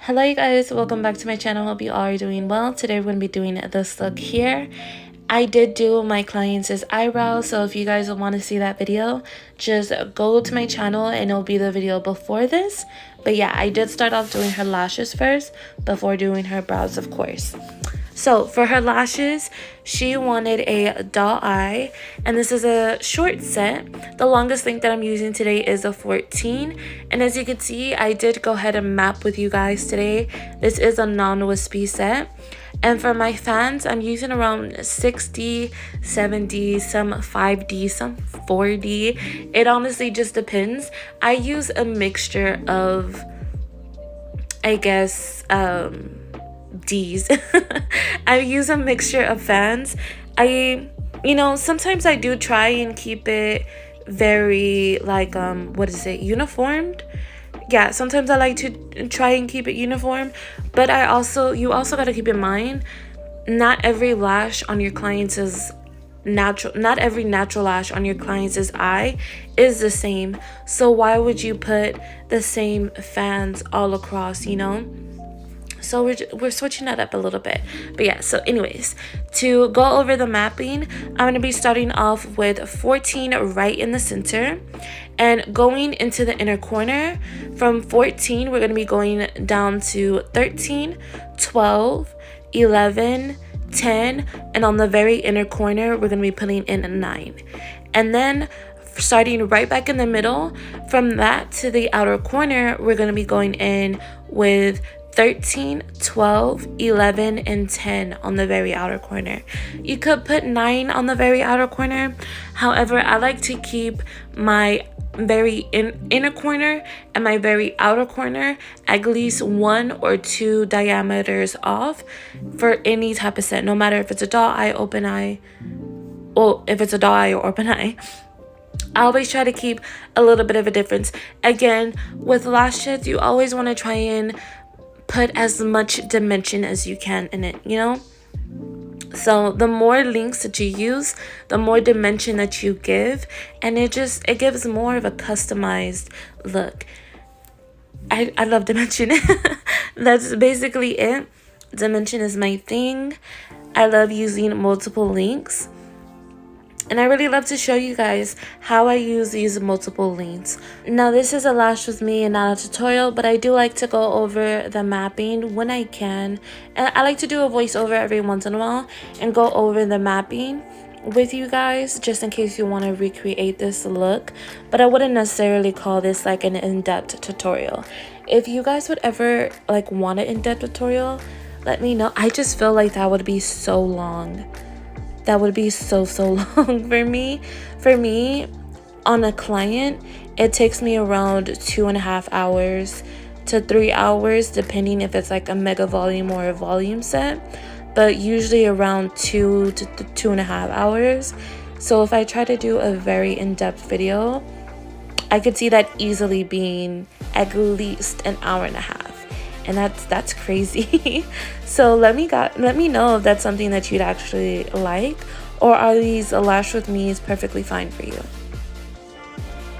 Hello you guys, welcome back to my channel. Hope you all are doing well. Today we're going to be doing this look here. I did do my client's eyebrows, so if you guys want to see that video, just go to my channel and it'll be the video before this. But yeah, I did start off doing her lashes first before doing her brows, of course. So for her lashes, she wanted a doll eye, and this is a short set. The longest length that I'm using today is a 14, and as you can see, I did go ahead and map with you guys today. This is a non-wispy set, and for my fans, I'm using around 6D, 7D, some 5D, some 4D. It honestly just depends. I use a mixture of, I guess, D's. I use a mixture of fans. Sometimes I do try and keep it very like uniformed. Yeah, sometimes I like to try and keep it uniform, but you also got to keep in mind, not every lash on your client's is natural. Not every natural lash on your client's eye is the same, so why would you put the same fans all across, So we're switching that up a little bit. But yeah, so anyways, to go over the mapping, I'm going to be starting off with 14 right in the center and going into the inner corner. From 14, we're going to be going down to 13, 12, 11, 10, and on the very inner corner, we're going to be putting in a 9. And then starting right back in the middle, from that to the outer corner, we're going to be going in with 13, 12, 11, and 10 on the very outer corner. You could put 9 on the very outer corner. However, I like to keep my very inner corner and my very outer corner at least 1 or 2 diameters off for any type of set, no matter if it's a doll eye, open eye. Well, if it's a doll eye or open eye, I always try to keep a little bit of a difference. Again, with lashes, you always want to try and put as much dimension as you can in it, So the more links that you use, the more dimension that you give, and it gives more of a customized look. I love dimension. That's basically it. Dimension is my thing. I love using multiple links. And I really love to show you guys how I use these multiple links. Now this is a lash with me and not a tutorial, but I do like to go over the mapping when I can. And I like to do a voiceover every once in a while and go over the mapping with you guys, just in case you want to recreate this look. But I wouldn't necessarily call this like an in-depth tutorial. If you guys would ever want an in-depth tutorial, let me know. I just feel like that would be so long. That would be so long for me. For me, on a client, it takes me around 2.5 hours to 3 hours, depending if it's like a mega volume or a volume set, but usually around 2 to 2.5 hours. So if I try to do a very in-depth video, I could see that easily being at least an hour and a half. And that's crazy. So let me know if that's something that you'd actually like, or are these lash with me is perfectly fine for you.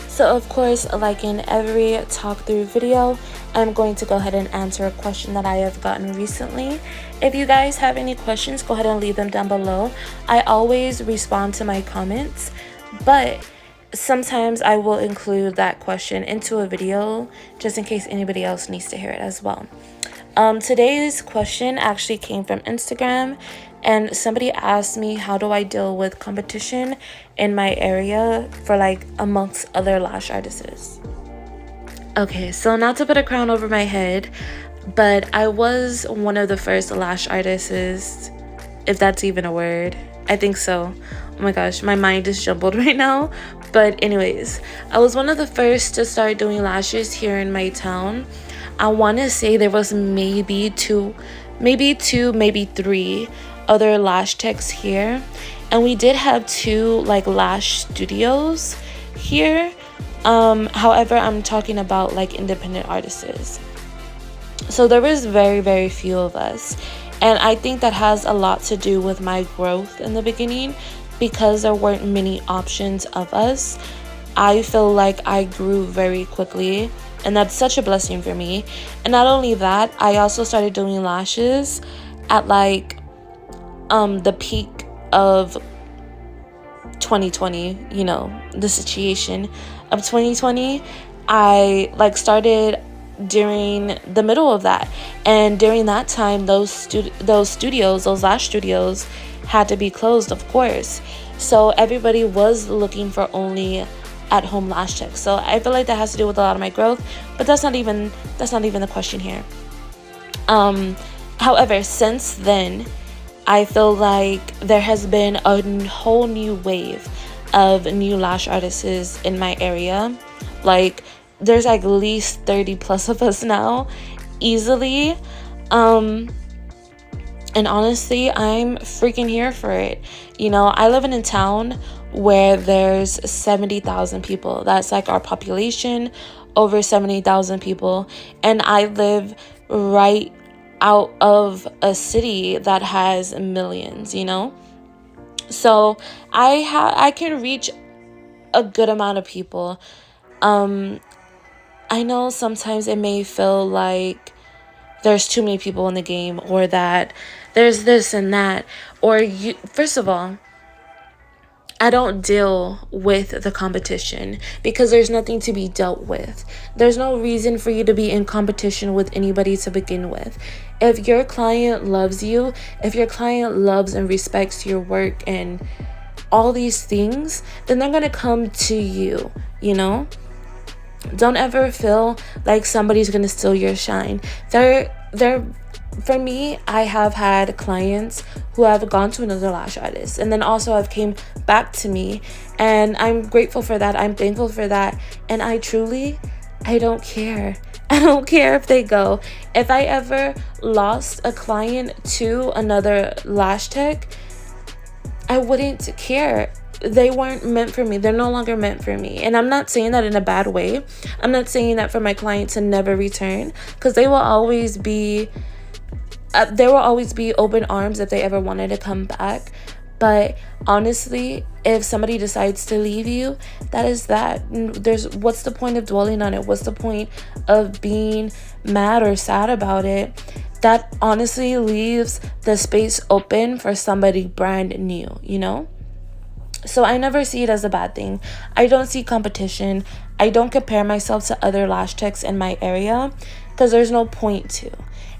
So of course, like in every talk through video, I'm going to go ahead and answer a question that I have gotten recently. If you guys have any questions, go ahead and leave them down below. I always respond to my comments, but sometimes I will include that question into a video just in case anybody else needs to hear it as well. Today's question actually came from Instagram, and somebody asked me, how do I deal with competition in my area for amongst other lash artists? Okay, so not to put a crown over my head, but I was one of the first lash artists, if that's even a word. I think so. Oh my gosh, my mind is jumbled right now. But anyways, I was one of the first to start doing lashes here in my town. I want to say there was maybe two, maybe 3 other lash techs here. And we did have 2 lash studios here. However, I'm talking about independent artists. So there was very few of us. And I think that has a lot to do with my growth in the beginning, because there weren't many options of us. I feel like I grew very quickly and that's such a blessing for me. And not only that, I also started doing lashes at like the peak of 2020, you know, the situation of 2020. I like started during the middle of that, and during that time those lash studios had to be closed, of course. So everybody was looking for only at home lash techs. So I feel like that has to do with a lot of my growth, but that's not even the question here. However, since then, I feel like there has been a whole new wave of new lash artists in my area. Like, there's at least 30 plus of us now, easily. And honestly, I'm freaking here for it. You know, I live in a town where there's 70,000 people. That's like our population, over 70,000 people. And I live right out of a city that has millions, you know? So I can reach a good amount of people. I know sometimes it may feel like there's too many people in the game, or that there's this and that, or first of all, I don't deal with the competition because there's nothing to be dealt with. There's no reason for you to be in competition with anybody to begin with. If your client loves you, if your client loves and respects your work and all these things, then they're going to come to you, you know? Don't ever feel like somebody's going to steal your shine. For me, I have had clients who have gone to another lash artist and then also have came back to me, and I'm grateful for that. I'm thankful for that. And I don't care. I don't care if they go. If I ever lost a client to another lash tech, I wouldn't care. They weren't meant for me. They're no longer meant for me. And I'm not saying that in a bad way. I'm not saying that for my client to never return, because there will always be open arms if they ever wanted to come back. But honestly, if somebody decides to leave you, that is that. What's the point of dwelling on it? What's the point of being mad or sad about it? That honestly leaves the space open for somebody brand new, you know? So I never see it as a bad thing. I don't see competition. I don't compare myself to other lash techs in my area, because there's no point to.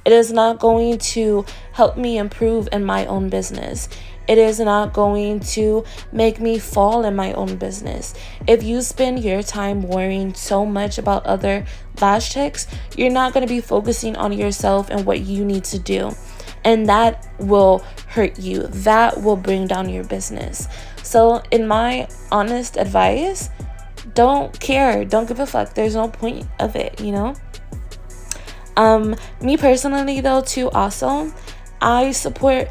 It is not going to help me improve in my own business. It is not going to make me fall in my own business. If you spend your time worrying so much about other lash techs, you're not going to be focusing on yourself and what you need to do. And that will hurt you. That will bring down your business. So in my honest advice, don't care. Don't give a fuck. There's no point of it, you know? Me personally though too, also, I support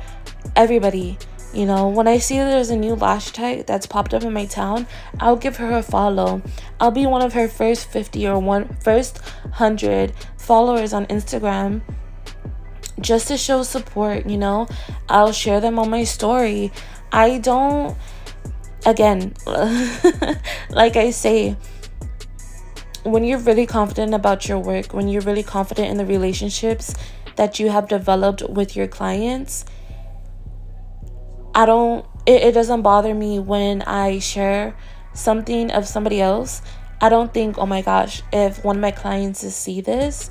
everybody. You know, when I see there's a new lash tech that's popped up in my town, I'll give her a follow. I'll be one of her first 50 or first 100 followers on Instagram, just to show support, you know? I'll share them on my story. I don't, again, like I say, when you're really confident about your work, when you're really confident in the relationships that you have developed with your clients, it doesn't bother me when I share something of somebody else. I don't think, oh my gosh, if one of my clients see this,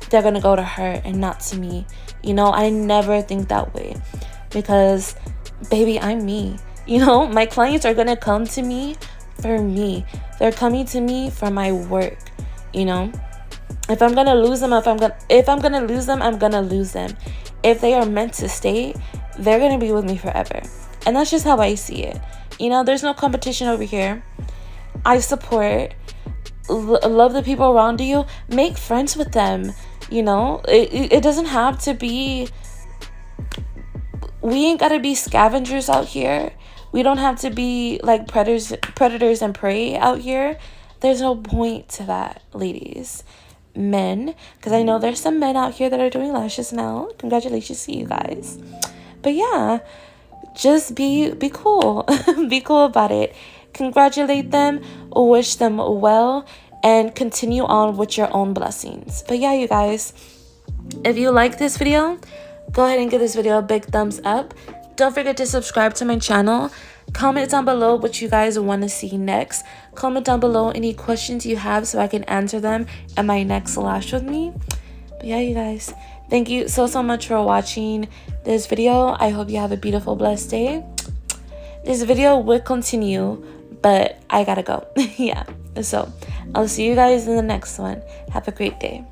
they're gonna go to her and not to me. You know, I never think that way, because baby, I'm me. You know, my clients are gonna come to me for me. They're coming to me for my work, you know? If I'm gonna lose them, if I'm gonna lose them, I'm gonna lose them. If they are meant to stay, they're gonna be with me forever. And that's just how I see it. You know, there's no competition over here. I support, love the people around you. Make friends with them. You know, it doesn't have to be, we ain't gotta be scavengers out here. We don't have to be like predators and prey out here. There's no point to that, ladies. Men, because I know there's some men out here that are doing lashes now. Congratulations to you guys. But yeah, just be cool. Be cool about it. Congratulate them, wish them well, and continue on with your own blessings. But yeah, you guys, if you like this video, go ahead and give this video a big thumbs up. Don't forget to subscribe to my channel. Comment down below what you guys want to see next. Comment down below any questions you have so I can answer them in my next lash with me. But yeah, you guys, thank you so much for watching this video. I hope you have a beautiful, blessed day. This video will continue, but I gotta go. Yeah, so I'll see you guys in the next one. Have a great day.